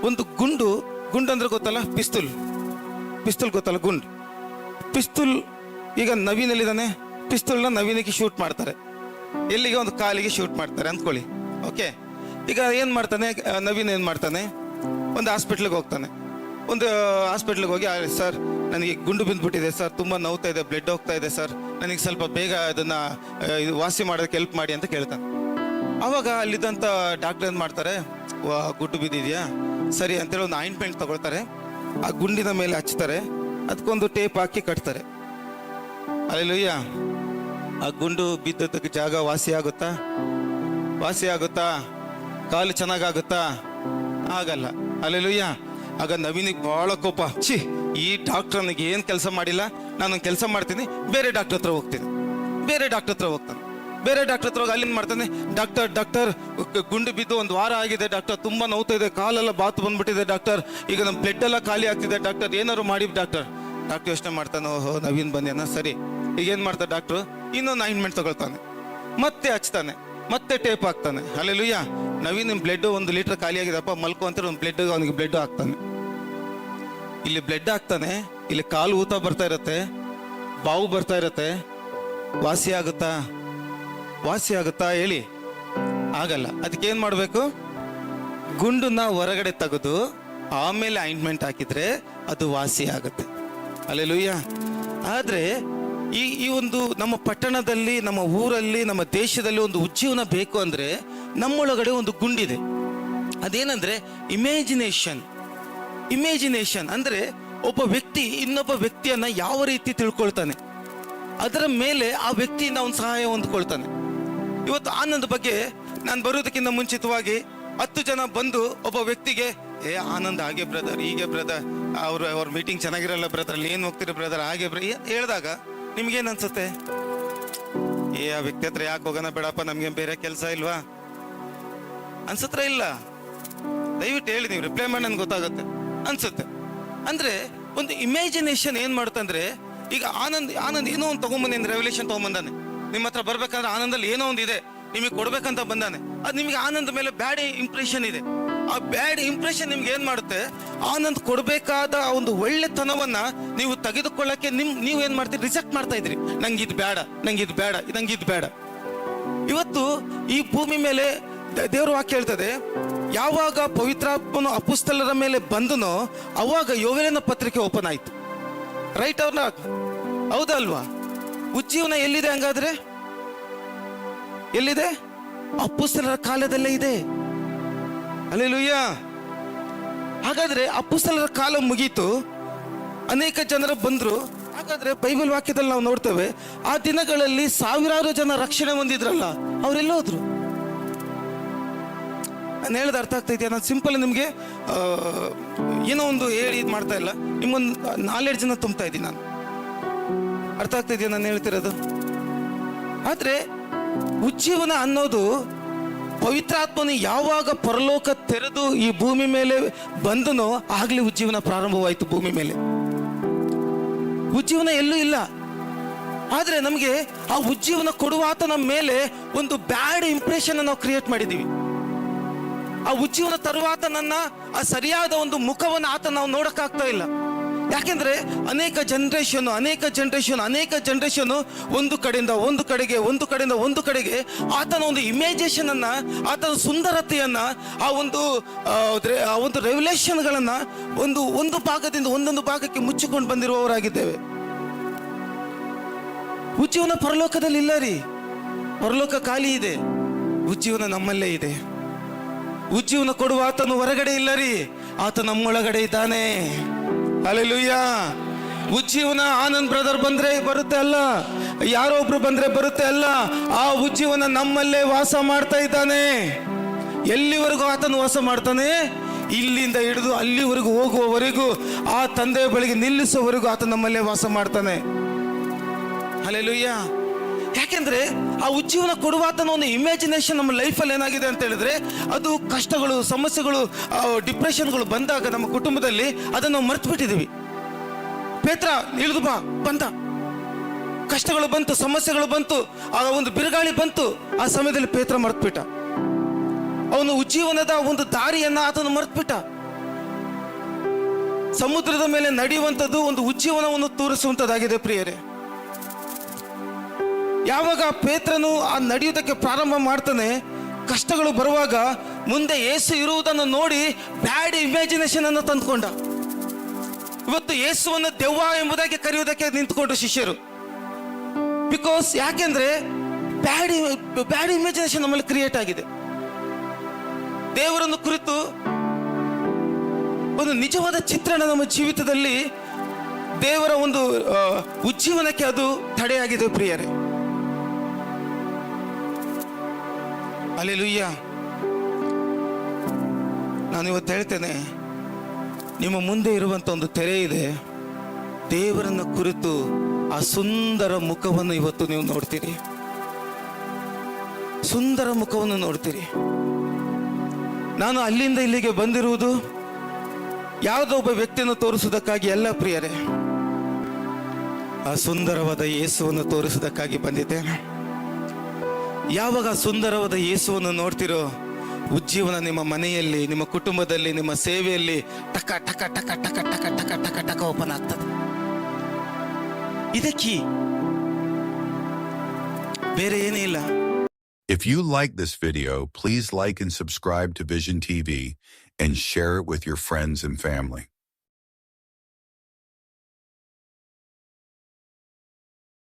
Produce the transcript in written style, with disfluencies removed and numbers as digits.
ಒಂದು ಗುಂಡು ಅಂದ್ರೆ ಗೊತ್ತಲ್ಲ, ಪಿಸ್ತೂಲ್ ಗೊತ್ತಲ್ಲ, ಪಿಸ್ತೂಲ್. ಈಗ ನವೀನಲ್ಲಿದ್ದಾನೆ, ಪಿಸ್ತೂಲ್ನ ನವೀನಿಗೆ ಶೂಟ್ ಮಾಡ್ತಾರೆ, ಎಲ್ಲಿಗೆ, ಒಂದು ಕಾಲಿಗೆ ಶೂಟ್ ಮಾಡ್ತಾರೆ ಅಂದ್ಕೊಳ್ಳಿ. ಓಕೆ, ಈಗ ಏನು ಮಾಡ್ತಾನೆ ನವೀನ್, ಏನು ಮಾಡ್ತಾನೆ, ಒಂದು ಹಾಸ್ಪಿಟ್ಲಿಗೆ ಹೋಗ್ತಾನೆ. ಒಂದು ಹಾಸ್ಪಿಟ್ಲಿಗೆ ಹೋಗಿ, ಸರ್ ನನಗೆ ಗುಂಡು ಬಿದ್ದುಬಿಟ್ಟಿದೆ ಸರ್, ತುಂಬ ನೋವ್ತಾ ಇದೆ, ಬ್ಲಡ್ ಹೋಗ್ತಾ ಇದೆ ಸರ್, ನನಗೆ ಸ್ವಲ್ಪ ಬೇಗ ಅದನ್ನು ವಾಸಿ ಮಾಡೋದಕ್ಕೆ ಹೆಲ್ಪ್ ಮಾಡಿ ಅಂತ ಕೇಳ್ತಾನೆ. ಆವಾಗ ಅಲ್ಲಿದ್ದಂಥ ಡಾಕ್ಟರ್ ಏನು ಮಾಡ್ತಾರೆ, ಗುಂಡು ಬಿದ್ದಿದೆಯಾ, ಸರಿ ಅಂತೇಳಿ ಒಂದು ಆಯಿಂಟ್ಮೆಂಟ್ ತಗೊಳ್ತಾರೆ, ಆ ಗುಂಡಿನ ಮೇಲೆ ಹಚ್ತಾರೆ, ಅದಕ್ಕೊಂದು ಟೇಪ್ ಹಾಕಿ ಕಟ್ತಾರೆ. ಅಲ್ಲೆಲ್ಲೂಯ್ಯ, ಆ ಗುಂಡು ಬಿದ್ದದಕ್ಕೆ ಜಾಗ ವಾಸಿ ಆಗುತ್ತಾ? ಕಾಲು ಚೆನ್ನಾಗಾಗುತ್ತಾ? ಆಗಲ್ಲ. ಅಲ್ಲೆಲ್ಲೂಯ್ಯ. ಆಗ ನವೀನಿಗೆ ಬಹಳ ಕೋಪ, ಈ ಡಾಕ್ಟರ್ ನನಗೆ ಏನು ಕೆಲಸ ಮಾಡಿಲ್ಲ, ನಾನೊಂದು ಕೆಲಸ ಮಾಡ್ತೀನಿ, ಬೇರೆ ಡಾಕ್ಟರ್ ಹತ್ರ ಹೋಗ್ತಾನೆ. ಬೇರೆ ಡಾಕ್ಟರ್ ಹೋಗಿ ಅಲ್ಲಿಂದ ಮಾಡ್ತಾನೆ, ಡಾಕ್ಟರ್ ಗುಂಡು ಬಿದ್ದು 1 ವಾರ ಆಗಿದೆ ಡಾಕ್ಟರ್, ತುಂಬ ನೋವ್ತಾ ಇದೆ, ಕಾಲೆಲ್ಲ ಬಾತು ಬಂದ್ಬಿಟ್ಟಿದೆ ಡಾಕ್ಟರ್, ಈಗ ನಮ್ಮ ಬ್ಲಡ್ ಎಲ್ಲ ಖಾಲಿ ಆಗ್ತಿದೆ ಡಾಕ್ಟರ್, ಏನಾದ್ರು ಮಾಡಿ ಡಾಕ್ಟರ್. ಯೋಚನೆ ಮಾಡ್ತಾನೆ, ಓಹೋ ನವೀನ್ ಬಂದೇನ, ಸರಿ. ಈಗೇನು ಮಾಡ್ತಾರೆ ಡಾಕ್ಟ್ರು, ಇನ್ನೊಂದು ಆಯಿಂಟ್ಮೆಂಟ್ ತಗೊಳ್ತಾನೆ, ಮತ್ತೆ ಹಚ್ತಾನೆ, ಮತ್ತೆ ಟೇಪ್ ಹಾಕ್ತಾನೆ. ಅಲ್ಲೆಲ್ಲೂಯ್ಯ. ನವೀನ್ ಬ್ಲಡ್ 1 ಲೀಟರ್ ಖಾಲಿ ಆಗಿದೆಪ್ಪ, ಮಲ್ಕೊ ಅಂತೇಳಿ ಒಂದು ಅವನಿಗೆ ಬ್ಲಡ್ ಹಾಕ್ತಾನೆ. ಇಲ್ಲಿ ಬ್ಲಡ್ ಹಾಕ್ತಾನೆ, ಇಲ್ಲಿ ಕಾಲು ಊತ ಬರ್ತಾ ಇರುತ್ತೆ, ಬಾವು ಬರ್ತಾ ಇರುತ್ತೆ. ವಾಸಿ ಆಗುತ್ತಾ ಹೇಳಿ? ಆಗಲ್ಲ. ಅದಕ್ಕೇನು ಮಾಡಬೇಕು, ಗುಂಡನ್ನ ಹೊರಗಡೆ ತೆಗೆದು ಆಮೇಲೆ ಆಯಿಂಟ್ಮೆಂಟ್ ಹಾಕಿದ್ರೆ ಅದು ವಾಸಿ ಆಗುತ್ತೆ. ಅಲ್ಲೆಲ್ಲೂಯ್ಯ. ಆದರೆ ಈ ಒಂದು ನಮ್ಮ ಪಟ್ಟಣದಲ್ಲಿ, ನಮ್ಮ ಊರಲ್ಲಿ, ನಮ್ಮ ದೇಶದಲ್ಲಿ ಒಂದು ಉಜ್ಜೀವನ ಬೇಕು ಅಂದರೆ ನಮ್ಮೊಳಗಡೆ ಒಂದು ಗುಂಡಿದೆ. ಅದೇನಂದ್ರೆ ಇಮ್ಯಾಜಿನೇಷನ್ ಅಂದರೆ ಒಬ್ಬ ವ್ಯಕ್ತಿ ಇನ್ನೊಬ್ಬ ವ್ಯಕ್ತಿಯನ್ನ ಯಾವ ರೀತಿ ತಿಳ್ಕೊಳ್ತಾನೆ, ಅದರ ಮೇಲೆ ಆ ವ್ಯಕ್ತಿಯಿಂದ ಅವನು ಸಹಾಯ ಹೊಂದ್ಕೊಳ್ತಾನೆ. ಇವತ್ತು ಆನಂದ್ ಬಗ್ಗೆ ನಾನು ಬರೋದಕ್ಕಿಂತ ಮುಂಚಿತವಾಗಿ 10 ಜನ ಬಂದು ಒಬ್ಬ ವ್ಯಕ್ತಿಗೆ, ಆನಂದ್ ಹಾಗೆ ಬ್ರದರ್, ಹೀಗೆ ಬ್ರದರ್, ಅವ್ರ ಮೀಟಿಂಗ್ ಚೆನ್ನಾಗಿರಲ್ಲ ಬ್ರದರ್, ಅಲ್ಲಿ ಏನು ಹೋಗ್ತೀರಿ ಬ್ರದರ್, ಹಾಗೆ ಹೇಳಿದಾಗ ನಿಮ್ಗೇನು ಅನ್ಸುತ್ತೆ? ಆ ವ್ಯಕ್ತಿ ಹತ್ರ ಯಾಕೆ ಹೋಗೋಣ ಬೇಡಪ್ಪ, ನಮ್ಗೆ ಬೇರೆ ಕೆಲಸ ಇಲ್ವಾ ಅನ್ಸತ್ರ? ಇಲ್ಲ. ದಯವಿಟ್ಟು ಹೇಳಿ, ನೀವು ರಿಪ್ಲೈ ಮಾಡಿ, ನನ್ಗೆ ಗೊತ್ತಾಗುತ್ತೆ ಅನ್ಸುತ್ತೆ. ಅಂದ್ರೆ ಒಂದು ಇಮ್ಯಾಜಿನೇಷನ್ ಏನ್ ಮಾಡುತ್ತಂದ್ರೆ, ಈಗ ಆನಂದ್ ಏನೋ ಒಂದು ತಗೊಂಬಂದ, ರೆವಲ್ಯೂಷನ್ ತಗೊಂಬಂದಾನೆ, ನಿಮ್ಮ ಹತ್ರ ಬರ್ಬೇಕಾದ್ರೆ ಆನಂದಲ್ಲಿ ಏನೋ ಒಂದು ಇದೆ, ನಿಮಗೆ ಕೊಡ್ಬೇಕಂತ ಬಂದಾನೆ. ಅದು ನಿಮಗೆ ಆನಂದ್ ಮೇಲೆ ಬ್ಯಾಡ್ ಇಂಪ್ರೆಷನ್ ಇದೆ. ಆ ಬ್ಯಾಡ್ ಇಂಪ್ರೆಷನ್ ನಿಮ್ಗೆ ಏನ್ ಮಾಡುತ್ತೆ, ಆನಂದ್ ಕೊಡ್ಬೇಕಾದ ಒಂದು ಒಳ್ಳೆತನವನ್ನ ನೀವು ತೆಗೆದುಕೊಳ್ಳಕ್ಕೆ ನೀವು ಏನ್ ಮಾಡ್ತೀರಿ, ರಿಜೆಕ್ಟ್ ಮಾಡ್ತಾ ಇದ್ರಿ. ನಂಗೆ ಇದು ಬೇಡ. ಇವತ್ತು ಈ ಭೂಮಿ ಮೇಲೆ ದೇವರ ವಾಕ್ಯ ಹೇಳ್ತದೆ, ಯಾವಾಗ ಪವಿತ್ರಾತ್ಮನು ಅಪೊಸ್ತಲರ ಮೇಲೆ ಬಂದನೋ ಅವಾಗ ಯೋವೇಲನ ಪತ್ರಿಕೆ ಓಪನ್ ಆಯ್ತು. ರೈಟ್ ಅವ್ರನ್ನ? ಹೌದಲ್ವಾ? ಉಜ್ಜೀವನ ಎಲ್ಲಿದೆ ಹಂಗಾದ್ರೆ? ಎಲ್ಲಿದೆ? ಅಪೊಸ್ತಲರ ಕಾಲದಲ್ಲೇ ಇದೆ. ಹಲ್ಲೆಲೂಯಾ. ಹಾಗಾದ್ರೆ ಅಪೊಸ್ತಲರ ಕಾಲ ಮುಗೀತು, ಅನೇಕ ಜನರು ಬಂದ್ರು. ಹಾಗಾದ್ರೆ ಬೈಬಲ್ ವಾಕ್ಯದಲ್ಲಿ ನಾವು ನೋಡ್ತೇವೆ, ಆ ದಿನಗಳಲ್ಲಿ 1000 ಜನ ರಕ್ಷಣೆ ಹೊಂದಿದ್ರಲ್ಲ, ಅವರೆಲ್ಲ ಹೋದ್ರು. ನಾನು ಹೇಳೋದು ಅರ್ಥ ಆಗ್ತಾ ಇದೆಯಾ? ನಾನು ಸಿಂಪಲ್ ನಿಮಗೆ ಏನೋ ಒಂದು ಹೇಳಿ ಇದು ಮಾಡ್ತಾ ಇಲ್ಲ, ನಿಮ್ಗೊಂದು ನಾಲೆಡ್ಜ್ ಅನ್ನ ತುಂಬ್ತಾ ಇದ್ದೀನಿ ನಾನು. ಅರ್ಥ ಆಗ್ತಾ ಇದೆಯಾ ನಾನು ಹೇಳ್ತಿರೋದು? ಆದ್ರೆ ಉಜ್ಜೀವನ ಅನ್ನೋದು ಪವಿತ್ರಾತ್ಮನು ಯಾವಾಗ ಪರಲೋಕ ತೆರೆದು ಈ ಭೂಮಿ ಮೇಲೆ ಬಂದನೋ ಆಗ್ಲೇ ಉಜ್ಜೀವನ ಪ್ರಾರಂಭವಾಯಿತು ಭೂಮಿ ಮೇಲೆ. ಉಜ್ಜೀವನ ಎಲ್ಲೂ ಇಲ್ಲ. ಆದ್ರೆ ನಮಗೆ ಆ ಉಜ್ಜೀವನ ಕೊಡುವ ಆತನ ಮೇಲೆ ಒಂದು ಬ್ಯಾಡ್ ಇಂಪ್ರೆಷನ್ ನಾವು ಕ್ರಿಯೇಟ್ ಮಾಡಿದ್ದೀವಿ. ಆ ಉಜ್ಜೀವನ ತರುವಾತ ನನ್ನ ಆ ಸರಿಯಾದ ಒಂದು ಮುಖವನ್ನು ಆತ ನಾವು ನೋಡಕ್ಕಾಗ್ತಾ ಇಲ್ಲ. ಯಾಕೆಂದ್ರೆ ಅನೇಕ ಜನರೇಷನ್ ಒಂದು ಕಡೆಯಿಂದ ಒಂದು ಕಡೆಗೆ ಆತನ ಒಂದು ಇಮೇಜೇಷನ್ ಅನ್ನ, ಆತನ ಸುಂದರತೆಯನ್ನ, ಆ ಒಂದು ರೆವಲ್ಯೂಷನ್ಗಳನ್ನ ಒಂದು ಭಾಗದಿಂದ ಒಂದೊಂದು ಭಾಗಕ್ಕೆ ಮುಚ್ಚಿಕೊಂಡು ಬಂದಿರುವವರಾಗಿದ್ದೇವೆ. ಉಜ್ಜೀವನ ಪರಲೋಕದಲ್ಲಿ ಇಲ್ಲ ರೀ. ಪರಲೋಕ ಖಾಲಿ ಇದೆ, ಉಜ್ಜೀವನ ನಮ್ಮಲ್ಲೇ ಇದೆ. ಉಜ್ಜೀವನ ಕೊಡುವ ಆತನು ಹೊರಗಡೆ ಇಲ್ಲ ರೀ, ಆತ ನಮ್ಮೊಳಗಡೆ ಇದ್ದಾನೆ. ಹಲ್ಲೆಲೂಯಾ. ಉಜ್ಜೀವನ ಆನಂದ್ ಬ್ರದರ್ ಬಂದ್ರೆ ಬರುತ್ತೆ ಅಲ್ಲ, ಯಾರೋ ಒಬ್ರು ಬಂದ್ರೆ ಬರುತ್ತೆ ಅಲ್ಲ, ಆ ಉಜ್ಜೀವನ ನಮ್ಮಲ್ಲೇ ವಾಸ ಮಾಡ್ತಾ ಇದ್ದಾನೆ. ಎಲ್ಲಿವರೆಗೂ ಆತನು ವಾಸ ಮಾಡ್ತಾನೆ? ಇಲ್ಲಿಂದ ಹಿಡಿದು ಅಲ್ಲಿವರೆಗೂ ಹೋಗುವವರೆಗೂ, ಆ ತಂದೆಯ ಬಳಿಗೆ ನಿಲ್ಲಿಸುವವರೆಗೂ ಆತ ನಮ್ಮಲ್ಲೇ ವಾಸ ಮಾಡ್ತಾನೆ. ಹಲ್ಲೆಲೂಯಾ. ಯಾಕೆಂದ್ರೆ ಆ ಉಜ್ಜೀವನ ಕೊಡುವಾತನ ಒಂದು ಇಮ್ಯಾಜಿನೇಷನ್ ನಮ್ಮ ಲೈಫಲ್ಲಿ ಏನಾಗಿದೆ ಅಂತ ಹೇಳಿದ್ರೆ, ಅದು ಕಷ್ಟಗಳು, ಸಮಸ್ಯೆಗಳು, ಡಿಪ್ರೆಷನ್ಗಳು ಬಂದಾಗ ನಮ್ಮ ಕುಟುಂಬದಲ್ಲಿ ಅದನ್ನು ನಾವು ಮರ್ತು ಬಿಟ್ಟಿದ್ದೀವಿ. ಪೇತ್ರ ಇಳಿದು ಬಂದ, ಕಷ್ಟಗಳು ಬಂತು, ಸಮಸ್ಯೆಗಳು ಬಂತು, ಆ ಒಂದು ಬಿರುಗಾಳಿ ಬಂತು. ಆ ಸಮಯದಲ್ಲಿ ಪೇತ್ರ ಮರ್ತ್ಬಿಟ್ಟ. ಅವನು ಉಜ್ಜೀವನದ ಒಂದು ದಾರಿಯನ್ನ ಆತನು ಮರ್ತ್ಬಿಟ್ಟ. ಸಮುದ್ರದ ಮೇಲೆ ನಡೆಯುವಂಥದ್ದು ಒಂದು ಉಜ್ಜೀವನವನ್ನು ತೋರಿಸುವಂಥದ್ದಾಗಿದೆ ಪ್ರಿಯರೇ. ಯಾವಾಗ ಪೇತ್ರನು ಆ ನಡೆಯುವುದಕ್ಕೆ ಪ್ರಾರಂಭ ಮಾಡ್ತಾನೆ, ಕಷ್ಟಗಳು ಬರುವಾಗ ಮುಂದೆ ಯೇಸು ಇರುವುದನ್ನು ನೋಡಿ ಬ್ಯಾಡ್ ಇಮ್ಯಾಜಿನೇಷನ್ ಅನ್ನು ತಂದುಕೊಂಡ. ಇವತ್ತು ಯೇಸುವನ್ನು ದೆವ್ವ ಎಂಬುದಾಗಿ ಕರೆಯುವುದಕ್ಕೆ ನಿಂತುಕೊಂಡ್ರು ಶಿಷ್ಯರು. ಬಿಕಾಸ್ ಯಾಕೆಂದ್ರೆ ಬ್ಯಾಡ್ ಇಮ್ಯಾಜಿನೇಷನ್ ನಮ್ಮಲ್ಲಿ ಕ್ರಿಯೇಟ್ ಆಗಿದೆ. ದೇವರನ್ನು ಕುರಿತು ಒಂದು ನಿಜವಾದ ಚಿತ್ರಣ ನಮ್ಮ ಜೀವಿತದಲ್ಲಿ ದೇವರ ಒಂದು ಉಜ್ಜೀವನಕ್ಕೆ ಅದು ತಡೆಯಾಗಿದೆ ಪ್ರಿಯರೇ. ಹಲ್ಲೆಲೂಯಾ. ನಾನು ಇವತ್ತು ಹೇಳ್ತೇನೆ, ನಿಮ್ಮ ಮುಂದೆ ಇರುವಂತ ಒಂದು ತೆರೆ ಇದೆ. ದೇವರನ್ನ ಕುರಿತು ಆ ಸುಂದರ ಮುಖವನ್ನು ಇವತ್ತು ನೀವು ನೋಡ್ತೀರಿ, ಸುಂದರ ಮುಖವನ್ನು ನೋಡ್ತೀರಿ. ನಾನು ಅಲ್ಲಿಂದ ಇಲ್ಲಿಗೆ ಬಂದಿರುವುದು ಯಾವುದೋ ಒಬ್ಬ ವ್ಯಕ್ತಿಯನ್ನು ತೋರಿಸುವುದಕ್ಕಾಗಿ ಎಲ್ಲ ಪ್ರಿಯರೇ, ಆ ಸುಂದರವಾದ ಯೇಸುವನ್ನು ತೋರಿಸುವುದಕ್ಕಾಗಿ ಬಂದಿದ್ದೇನೆ. ಯಾವಾಗ ಸುಂದರವಾದ ಯೇಸುವನ್ನು ನೋಡ್ತಿರೋ, ಉಜ್ಜೀವನ ನಿಮ್ಮ ಮನೆಯಲ್ಲಿ, ನಿಮ್ಮ ಕುಟುಂಬದಲ್ಲಿ, ನಿಮ್ಮ ಸೇವೆಯಲ್ಲಿ ಟಕ ಟಕ ಟಕ ಟಕ ಟಕ ಟಕ ಟಕ ಟಕ ಓಪನ್ ಆಗ್ತದೆ. ಇದಕ್ಕೆ ಬೇರೆ ಏನೇ ಇಲ್ಲ. If you like this video, please like and subscribe to Vision TV and share it with your friends and family.